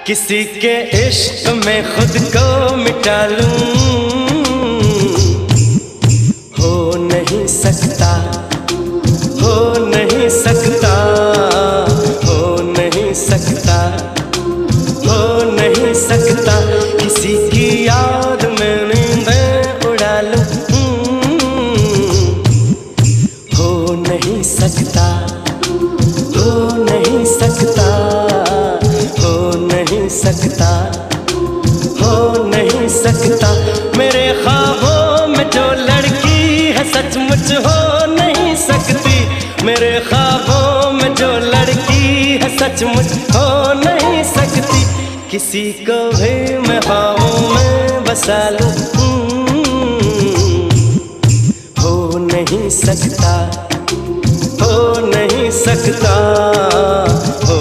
किसी के इश्क में खुद को मिटा लूं, हो नहीं सकता, हो नहीं सकता, हो नहीं सकता, हो नहीं सकता। किसी की याद में नींदें उड़ा लूं, हो नहीं सकता, हो नहीं सकता, हो नहीं सकता, हो नहीं सकता। मेरे ख्वाबों में जो लड़की है सचमुच हो नहीं सकती, मेरे ख्वाबों में जो लड़की है सचमुच हो नहीं सकती। किसी को भी मैं ख्वाबों में बसा लूं, हो नहीं सकता, हो नहीं सकता, हो